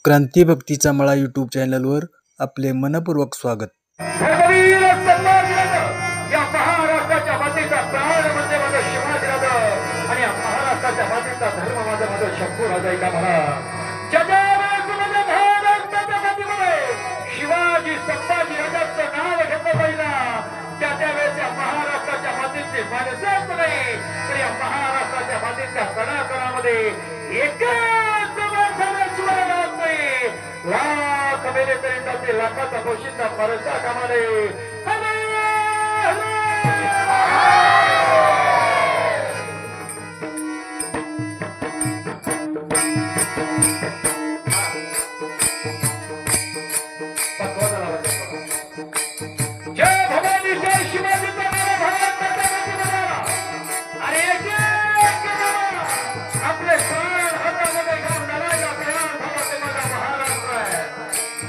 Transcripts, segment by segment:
क्रांती भक्तीचा मळा यूट्यूब चॅनलवर आपले मनपूर्वक स्वागत. या महाराष्ट्राच्या मातीचा प्राण म्हणजे माझा शिवाजीराजा आणि या महाराष्ट्राच्या मातीचा धर्म माझा माझा शंभूराजा का मला महाराष्ट्राच्या मातीमध्ये शिवाजी संभाजी राजाचं नाव घेतलं पहिला त्या वेळेस या महाराष्ट्राच्या मातीची माणसंच नाही तर या महाराष्ट्राच्या मातीच्या कणाकणामध्ये एकच लाख मेले तरी त्याचे लाखाचा पोशिंदा परसा कामाने जय भवानी जय शिवाजी आपले प्राण हातामध्ये घेऊन लढायला तयार झाला ते माझा महाराष्ट्र आहे.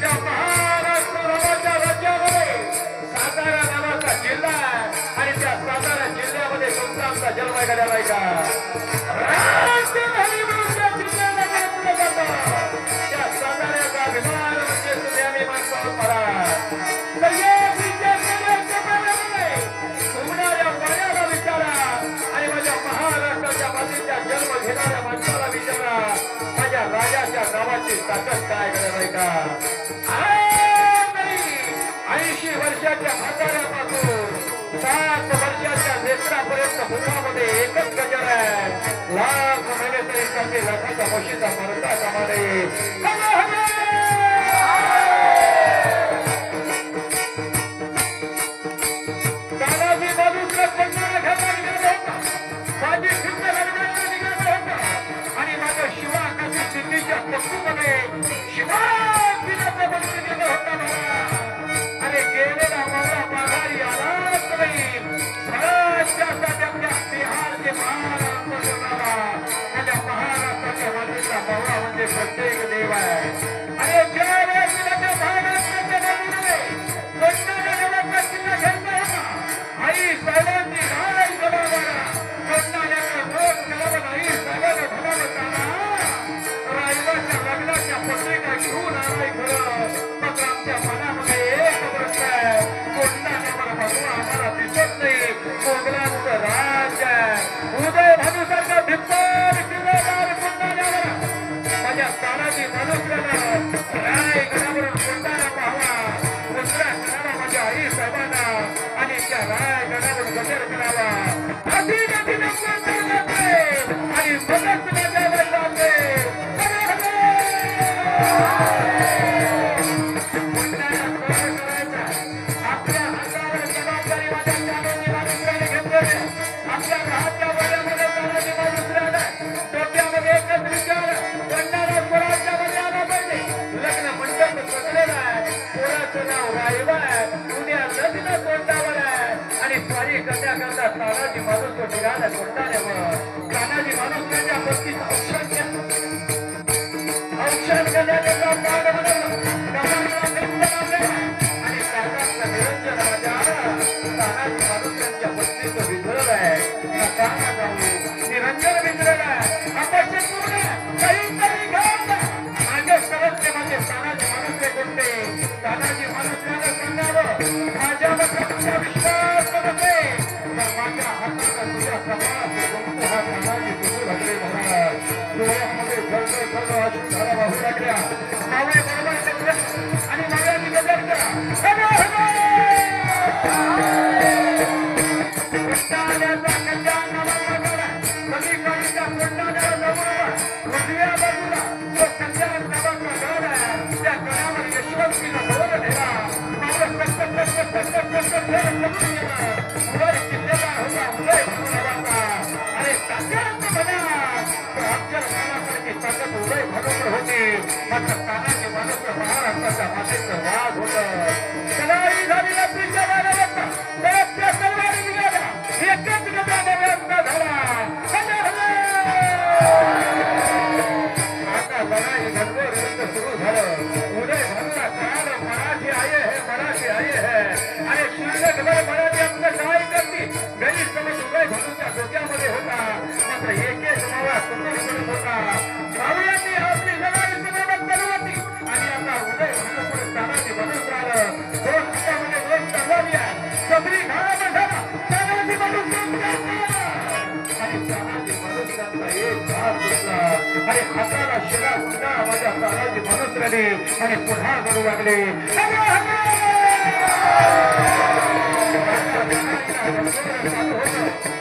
त्या महाराष्ट्र नावाच्या राज्यामध्ये सातारा नावाचा जिल्हा आहे आणि त्या सातारा जिल्ह्यामध्ये तुमचा आमचा जन्म झालेला आहे का त्या साताऱ्याचा अभिमान म्हणजे तुम्ही आम्ही माणसावर पडा तर उमणाऱ्या पाण्याला विचारा आणि माझ्या महाराष्ट्राच्या मातीच्या जन्म घेणाऱ्या माणसाला विचारा माझ्या राजाच्या नावाची ताकद काय करत आहे का 80 वर्षाच्या म्हाताऱ्यापासून 7 वर्षाच्या नेत्रापर्यंत मुखामध्ये एकच गजर आहे लाख महिने तरी काही लाखाचा म्हशीचा मरता कामाने आणि माझ्या शिवाकाशी सिद्धीच्या पक्षीमध्ये शिवाजीराजा बंदी दिला होता आणि गेलेला माझा माघारी आलाच नाही स्वराज्याचा त्याच्या बिहारचे महाराष्ट्र माझ्या महाराष्ट्राच्या मातीचा बाबा म्हणजे प्रत्येक देव आहे आणि ज्या वेळेस त्या महाराष्ट्राच्या बाजूने कोणत्या देवाचा किल्ला घेतला होता आई साहेबांची राय जबाबदार कोणत्या रोज केला आई साहेबांना भला रायबाच्या लग्नाच्या पत्रिका घेऊन आलाय खरं मग आमच्या मनामध्ये एक गोष्ट आहे कोणता देवाला भगवा आम्हाला दिसत नाही मोगलांचं राज आहे उदय भानूसारखा भिप्पार किल्लेदार कोणता माझ्या तानाजी मनुष्यानं राय गडावरून कोणताना पाहावा दुसऱ्या गडाला माझ्या आई साहेबांना आणि त्या राय गडावरून गजर करावा अशी नदी आणि मदत माझ्याला जाते आपल्या हातावर जबाबदारी माझ्या तानाजी मनुष्याने घेतलेली आपल्या घराच्या वड्यामध्ये तानाजी मनुष्यानं डोक्यामध्ये एकच विचार गंडारा स्वराज्यामध्ये आला पाहिजे लग्न मंडप सजलेलं आहे पोराचं नाव रायबा आहे उद्या लग्न तोंडावर आहे आणि स्वारी करता करता तानाजी माणूस निघाला कोणताल्यावर तानाजी माणूस त्यांच्या पत्नीचं औषध करण्याचा प्राण बनवलं आणि सरकारचा निरंजन राजा तानाजी माणूस त्यांच्या पत्नीचं विझरलं आहे नकाना जाऊ निरंजन विझरलं आहे अपक्ष पूर्ण काहीतरी घात माझे सर्वस्व माझे तानाजी माणूस कोणते तानाजी माणूस सांगावं माझ्यावर तुमचा विश्वास नसे तर माझ्या हाताचा तुझ्या कपाळात हा तानाजी तुझू लागले महाराज डोळ्यामध्ये झळझळ झळझळ अशी धारा वाहू लागल्या मावळे बरोबर आणि माझ्याची गजर करा कोंडाण्याचा कज्जा नावाचा गड सगळीकडच्या कोंडाण्याला जवळ उजव्या बाजूला जो कज्जा नावाचा गड आहे त्या गडावर यशवंतीला जवळ ठेवा वर किल्लेदार होता उदय भानूचा अरे ताकद म्हणा आमच्या कानासारखी ताकद उदय भानूवर होती मात्र तानाजी माणूस महाराष्ट्राच्या मातेचं वाद होतं तलवारी झाली रात्रीच्या 12 वाजता त्या तलवारी निघाल्या एकच गदामध्ये अंदा झाला आता लढाई गणगोर युद्ध सुरू झालं उदय भानूला कळालं मराठी आये है अरे शिल्लक भर मराठी आपलं काय करते गरीब समज उदय भानूच्या डोक्यामध्ये होता मात्र एक एक मावा सुंदर होता भावयांनी आपली लढाई समाप्त करवती हाताला शिरा गुंडा माझ्या तानाजी मनुष्याने आणि पुन्हा करू लागले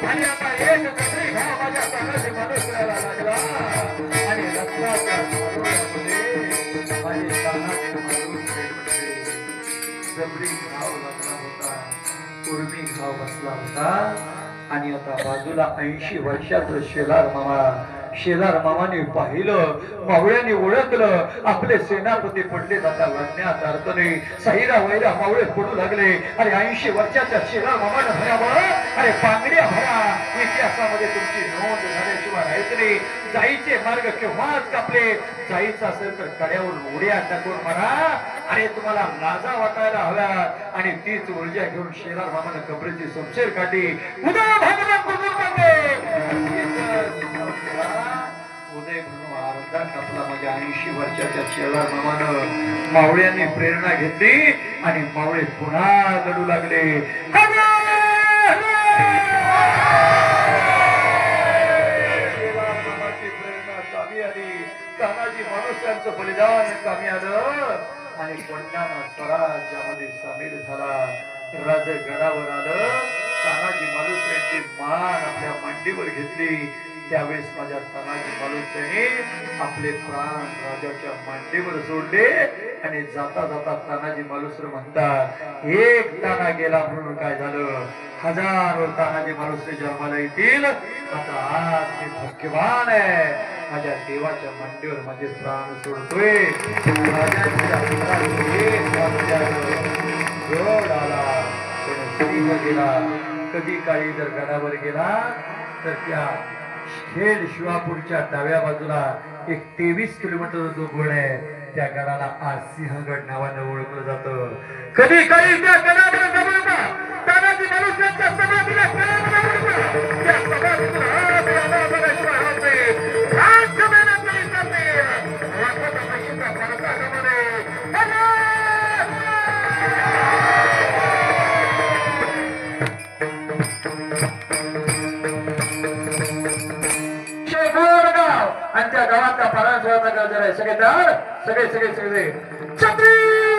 आणि आता एक कपडी घा माझ्या तानाजी मनुष्याला लागला आणि रत्नाच्या माझे तानाजी मनुष्य जबरी घाव लागला होता उर्मी घाव बसला होता आणि आता बाजूला 80 वर्षाचं शेलार मामाने पाहिलं मावळ्याने ओळखलं आपले सेनापती पडले जाता लढण्यात अर्थ नाही साईरा वैरा मावळे पडू लागले अरे 80 वर्षाच्या शेलार मामाने भरावं अरे पांगड्या भरा इतिहासामध्ये तुमची नोंद झाल्याशिवाय राहायचं नाही जाईचे मार्ग केव्हाच कापले जायचं असेल तर कड्यावर उड्या टाकून म्हणा अरे तुम्हाला लाजा वाटायला हव्या आणि तीच ऊर्जा घेऊन शेलार मामाने कबरेची समशेर काढली उद्या भगवान कुठून उदय म्हणून अर्धा कापला माझ्या 80 वर्षाच्या शेलार मामानं मावळ्यांनी प्रेरणा घेतली आणि मावळे पुन्हा लढू लागले तानाजी मनुष्यांचं बलिदान कामी आलं आणि कोंढाणा स्वराज्यामध्ये सामील झाला राजगडावर आलं तानाजी मालुसऱ्यांची मान आपल्या मांडीवर घेतली त्यावेळेस माझ्या तानाजी मालुसऱ्याने आपले प्राण राजाच्या मांडीवर सोडले आणि जाता जाता तानाजी मालुसरे म्हणतात एक ताना गेला म्हणून काय झालं हजारो तानाजी मालुसरे जन्माला येतील आता आज मी भाग्यवान आहे माझ्या देवाच्या मांडीवर माझे प्राण सोडतोय गेला कधी काळी जर गडावर गेला तर त्या खेड शिवापूरच्या डाव्या बाजूला एक 23 किलोमीटर जो गड आहे त्या गडाला आज सिंहगड नावानं ओळखलं जातं कधी काळी त्या गडावर तानाजी मनुष्यांच्या समाधीला त्या समाधीतून आणि त्या गावातल्या पारायणाचा गजर आहे सगळे तर सगळे क्षत्रिय